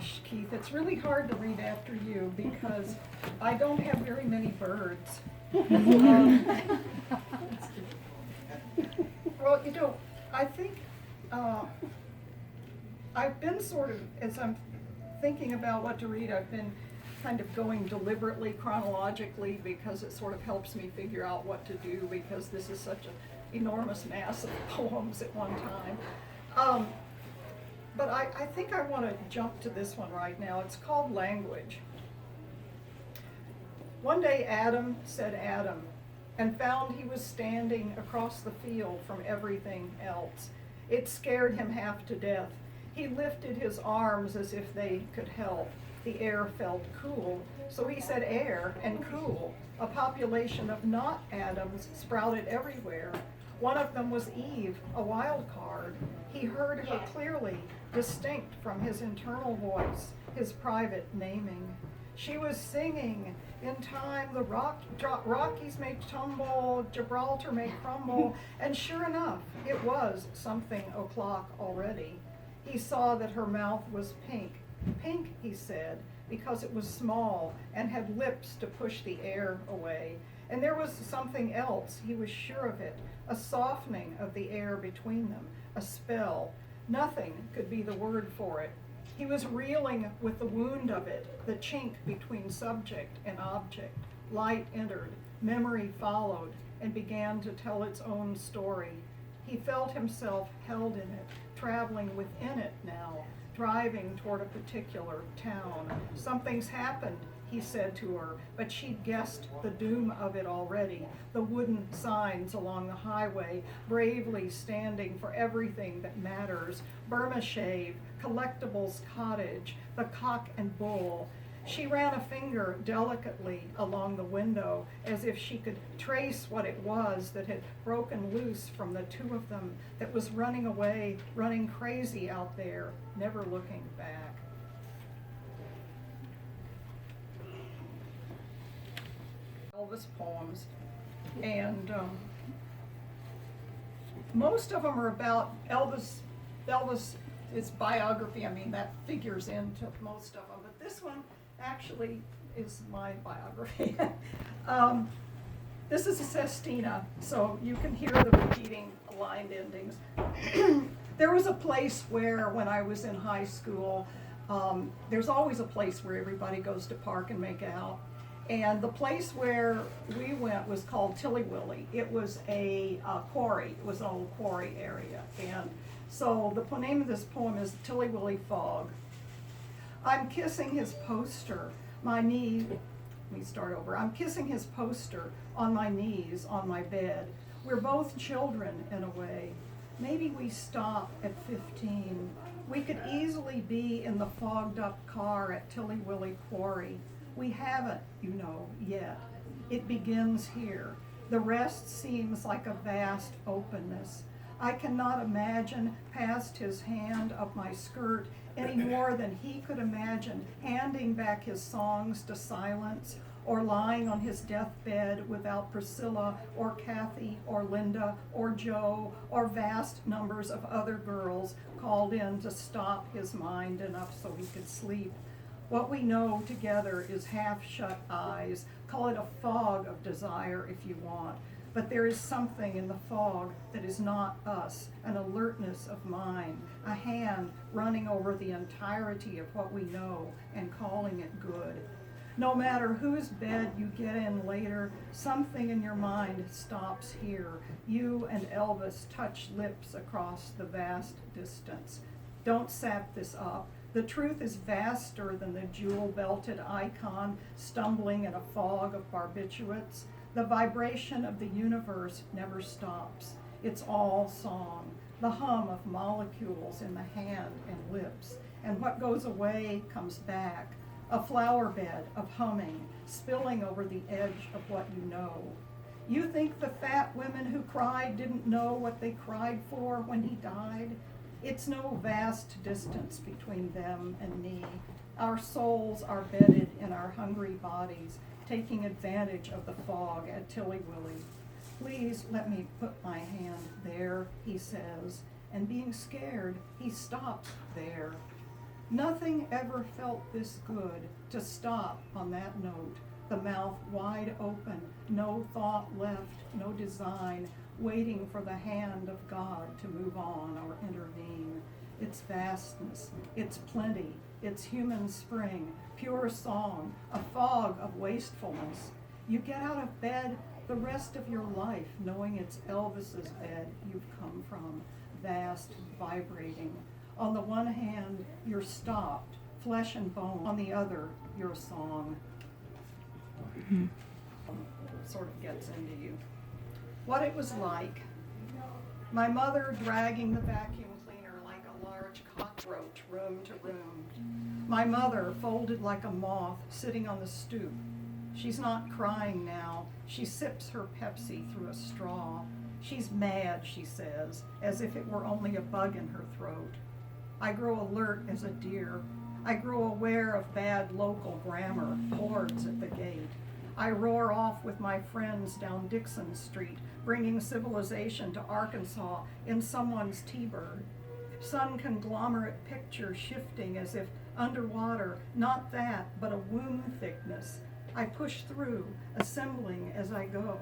gosh, Keith, it's really hard to read after you because I don't have very many birds. Well, you know, I think I've been sort of, as I'm thinking about what to read, I've been kind of going deliberately chronologically because it sort of helps me figure out what to do because this is such an enormous mass of poems at one time. But I think I want to jump to this one right now. It's called Language. One day Adam said Adam and found he was standing across the field from everything else. It scared him half to death. He lifted his arms as if they could help. The air felt cool, so he said air and cool. A population of not Adams sprouted everywhere. One of them was Eve, a wild card. He heard her clearly, distinct from his internal voice, his private naming. She was singing, in time the Rockies may tumble, Gibraltar may crumble, and sure enough, it was something o'clock already. He saw that her mouth was pink. Pink, he said, because it was small and had lips to push the air away. And there was something else, he was sure of it, a softening of the air between them, a spell. Nothing could be the word for it. He was reeling with the wound of it, the chink between subject and object. Light entered, memory followed, and began to tell its own story. He felt himself held in it, traveling within it now, driving toward a particular town. Something's happened, he said to her, but she'd guessed the doom of it already. The wooden signs along the highway, bravely standing for everything that matters. Burma Shave, Collectibles Cottage, the Cock and Bull. She ran a finger delicately along the window as if she could trace what it was that had broken loose from the two of them, that was running away, running crazy out there, never looking back. Elvis poems, and most of them are about Elvis. His biography, I mean, that figures into most of them, but this one actually is my biography. This is a sestina, so you can hear the repeating lined endings. There was a place where, when I was in high school, there's always a place where everybody goes to park and make out. And the place where we went was called Tilly Willy. It was a quarry. It was an old quarry area. And so the name of this poem is Tilly Willy Fog. I'm kissing his poster, my knee. Let me start over. I'm kissing his poster on my knees, on my bed. We're both children in a way. Maybe we stop at 15. We could easily be in the fogged up car at Tilly Willy Quarry. We haven't, you know, yet. It begins here. The rest seems like a vast openness. I cannot imagine past his hand up my skirt any more than he could imagine handing back his songs to silence, or lying on his deathbed without Priscilla or Kathy or Linda or Joe or vast numbers of other girls called in to stop his mind enough so he could sleep. What we know together is half-shut eyes. Call it a fog of desire if you want. But there is something in the fog that is not us, an alertness of mind, a hand running over the entirety of what we know and calling it good. No matter whose bed you get in later, something in your mind stops here. You and Elvis touch lips across the vast distance. Don't sap this up. The truth is vaster than the jewel-belted icon stumbling in a fog of barbiturates. The vibration of the universe never stops. It's all song, the hum of molecules in the hand and lips. And what goes away comes back, a flower bed of humming, spilling over the edge of what you know. You think the fat women who cried didn't know what they cried for when he died? It's no vast distance between them and me. Our souls are bedded in our hungry bodies, taking advantage of the fog at Tilly Willy. Please let me put my hand there, he says, and being scared, he stops there. Nothing ever felt this good, to stop on that note, the mouth wide open, no thought left, no design, waiting for the hand of God to move on or intervene. Its vastness, its plenty, its human spring, pure song, a fog of wastefulness. You get out of bed the rest of your life knowing it's Elvis's bed you've come from, vast, vibrating. On the one hand, you're stopped, flesh and bone. On the other, you're a song. Sort of gets into you. What it was like. My mother dragging the vacuum cleaner like a large cockroach room to room. My mother folded like a moth sitting on the stoop. She's not crying now. She sips her Pepsi through a straw. She's mad, she says, as if it were only a bug in her throat. I grow alert as a deer. I grow aware of bad local grammar, boards at the gate. I roar off with my friends down Dixon Street, bringing civilization to Arkansas in someone's T-bird. Sun conglomerate picture shifting as if underwater, not that, but a womb thickness. I push through, assembling as I go.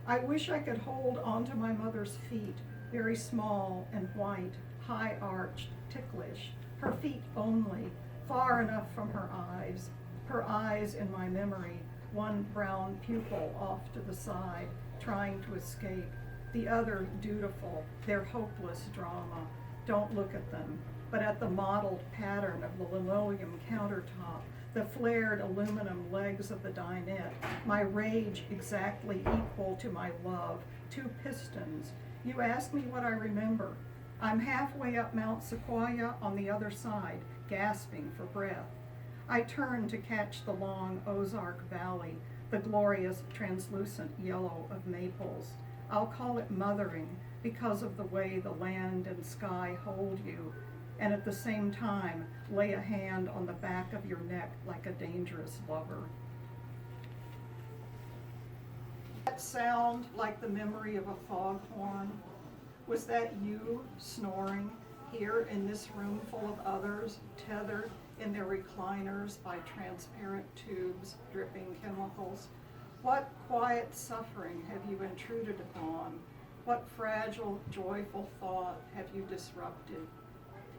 I wish I could hold onto my mother's feet, very small and white, high-arched, ticklish, her feet only, far enough from her eyes in my memory, one brown pupil off to the side, trying to escape, the other dutiful, their hopeless drama. Don't look at them, but at the mottled pattern of the linoleum countertop, the flared aluminum legs of the dinette, my rage exactly equal to my love, two pistons. You ask me what I remember. I'm halfway up Mount Sequoia on the other side, gasping for breath. I turn to catch the long Ozark Valley, the glorious translucent yellow of maples. I'll call it mothering because of the way the land and sky hold you, and at the same time lay a hand on the back of your neck like a dangerous lover. That sound like the memory of a foghorn. Was that you snoring here in this room full of others, tethered in their recliners by transparent tubes dripping chemicals? What quiet suffering have you intruded upon? What fragile, joyful thought have you disrupted?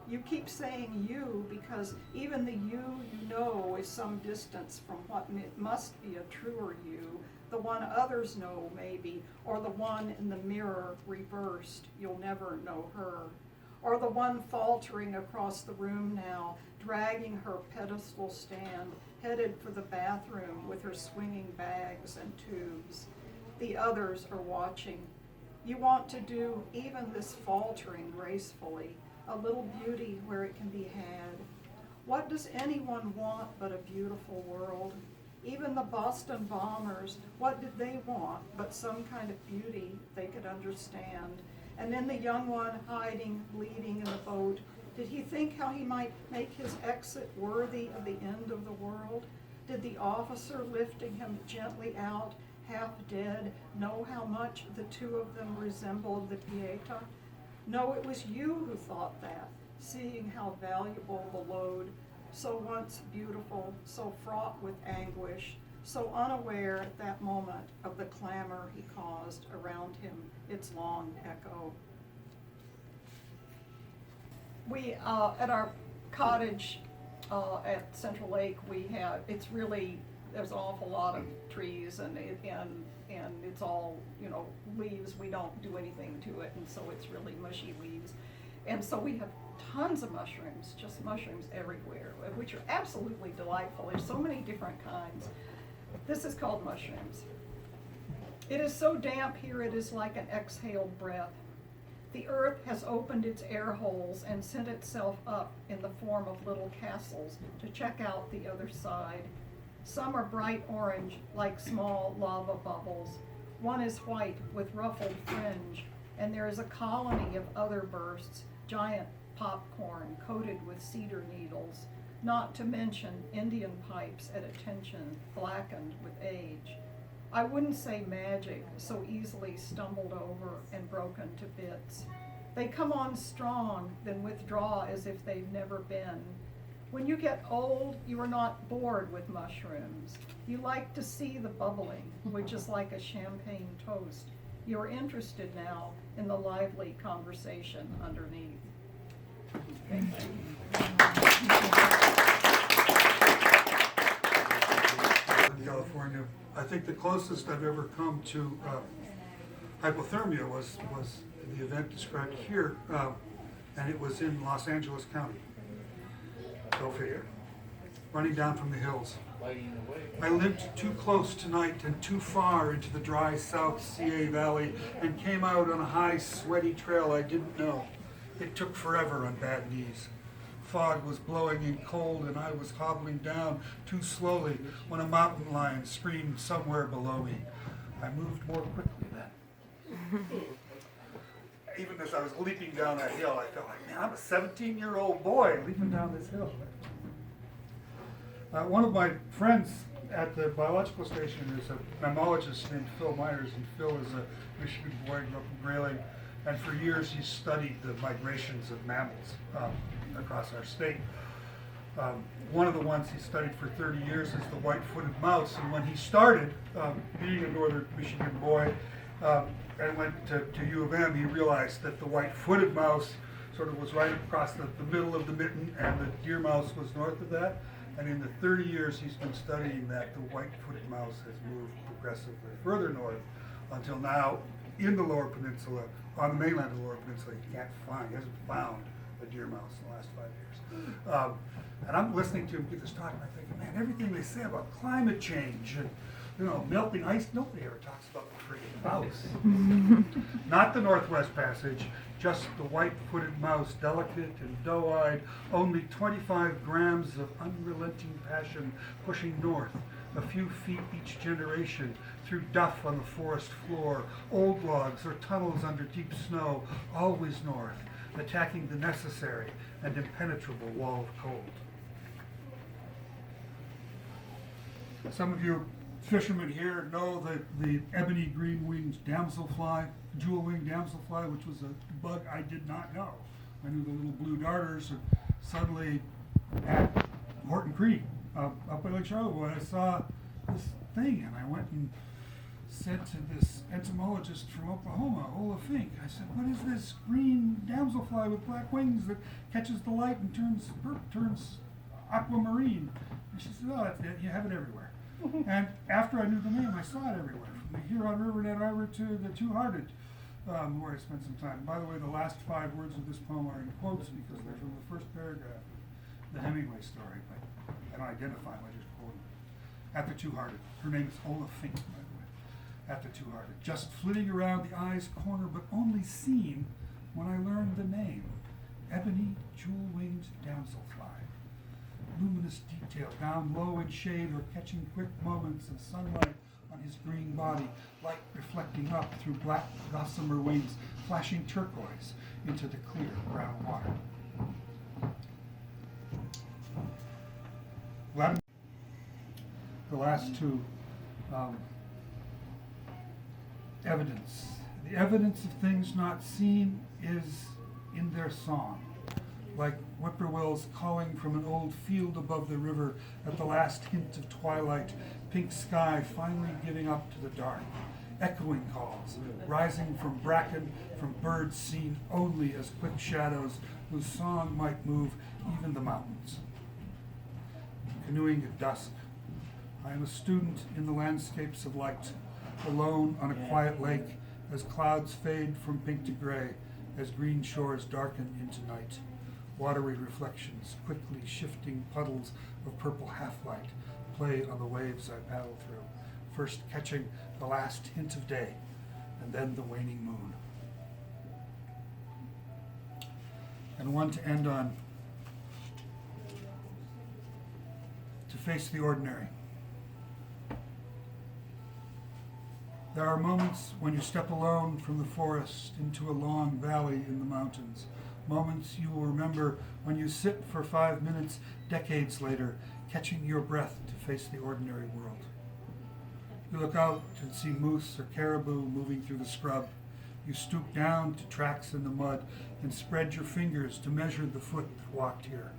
You keep saying you because even the you know is some distance from what must be a truer you, the one others know maybe, or the one in the mirror reversed, you'll never know her. Or the one faltering across the room now, dragging her pedestal stand, headed for the bathroom with her swinging bags and tubes. The others are watching. You want to do even this faltering gracefully, a little beauty where it can be had. What does anyone want but a beautiful world? Even the Boston bombers, what did they want but some kind of beauty they could understand? And then the young one hiding, bleeding in the boat, did he think how he might make his exit worthy of the end of the world? Did the officer lifting him gently out, half dead, know how much the two of them resembled the Pieta? No, it was you who thought that, seeing how valuable the load, so once beautiful, so fraught with anguish, so unaware at that moment of the clamor he caused around him, its long echo. We, at our cottage at Central Lake, there's an awful lot of trees and it's all, leaves. We don't do anything to it, and so it's really mushy leaves. And so we have tons of mushrooms, just mushrooms everywhere, which are absolutely delightful. There's so many different kinds. This is called mushrooms. It is so damp here it is like an exhaled breath. The earth has opened its air holes and sent itself up in the form of little castles to check out the other side. Some are bright orange, like small lava bubbles. One is white with ruffled fringe, and there is a colony of other bursts, giant popcorn coated with cedar needles, not to mention Indian pipes at attention, blackened with age. I wouldn't say magic, so easily stumbled over and broken to bits. They come on strong, then withdraw as if they've never been. When you get old, you are not bored with mushrooms. You like to see the bubbling, which is like a champagne toast. You are interested now in the lively conversation underneath. Thank you. In California, I think the closest I've ever come to hypothermia was the event described here, and it was in Los Angeles County. Go figure. Running down from the hills. I lived too close to night and too far into the dry South CA Valley and came out on a high, sweaty trail I didn't know. It took forever on bad knees. Fog was blowing in cold and I was hobbling down too slowly when a mountain lion screamed somewhere below me. I moved more quickly then. Even as I was leaping down that hill, I felt like, man, I'm a 17-year-old boy leaping down this hill. One of my friends at the biological station is a mammologist named Phil Myers, and Phil is a Michigan boy, grew up in Grayling, and for years he studied the migrations of mammals across our state. One of the ones he studied for 30 years is the white-footed mouse, and when he started, being a northern Michigan boy, and went to U of M, he realized that the white-footed mouse sort of was right across the middle of the mitten, and the deer mouse was north of that. And in the 30 years he's been studying that, the white-footed mouse has moved progressively further north until now, in the Lower Peninsula, on the mainland of the Lower Peninsula, he hasn't found a deer mouse in the last 5 years. And I'm listening to him give this talk, and I'm thinking, man, everything they say about climate change and melting ice, nobody ever talks about the friggin' mouse. Not the Northwest Passage, just the white-footed mouse, delicate and doe-eyed, only 25 grams of unrelenting passion pushing north, a few feet each generation, through duff on the forest floor, old logs or tunnels under deep snow, always north, attacking the necessary and impenetrable wall of cold. Some of you fishermen here know the ebony green-winged damselfly, jewel-winged damselfly, which was a bug I did not know. I knew the little blue darters, and suddenly at Horton Creek, up by Lake Charlevoix, I saw this thing, and I went and said to this entomologist from Oklahoma, Ola Fink, I said, what is this green damselfly with black wings that catches the light and turns aquamarine? And she said, oh, you have it everywhere. And after I knew the name, I saw it everywhere, from the Huron River, Net Arbor to the Two-Hearted, where I spent some time. By the way, the last 5 words of this poem are in quotes because they're from the first paragraph of the Hemingway story, but I don't identify them, I just quote them. At the Two-Hearted. Her name is Ola Fink, by the way. At the Two-Hearted. Just flitting around the eye's corner, but only seen when I learned the name. Ebony jewel-winged damselfly. Luminous detail down low in shade or catching quick moments of sunlight on his green body, light reflecting up through black gossamer wings, flashing turquoise into the clear brown water. The last two, evidence. The evidence of things not seen is in their song. Like whippoorwills calling from an old field above the river at the last hint of twilight, pink sky finally giving up to the dark. Echoing calls, rising from bracken, from birds seen only as quick shadows whose song might move even the mountains. Canoeing at dusk. I am a student in the landscapes of light, alone on a quiet lake as clouds fade from pink to gray, as green shores darken into night. Watery reflections, quickly shifting puddles of purple half-light, play on the waves I paddle through, first catching the last hint of day, and then the waning moon. And one to end on, to face the ordinary. There are moments when you step alone from the forest into a long valley in the mountains. Moments you will remember when you sit for 5 minutes decades later, catching your breath to face the ordinary world. You look out and see moose or caribou moving through the scrub. You stoop down to tracks in the mud and spread your fingers to measure the foot that walked here.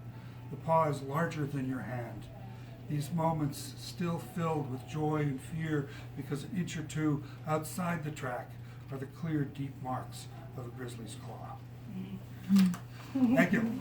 The paw is larger than your hand. These moments still filled with joy and fear because an inch or two outside the track are the clear, deep marks of a grizzly's claw. Thank you.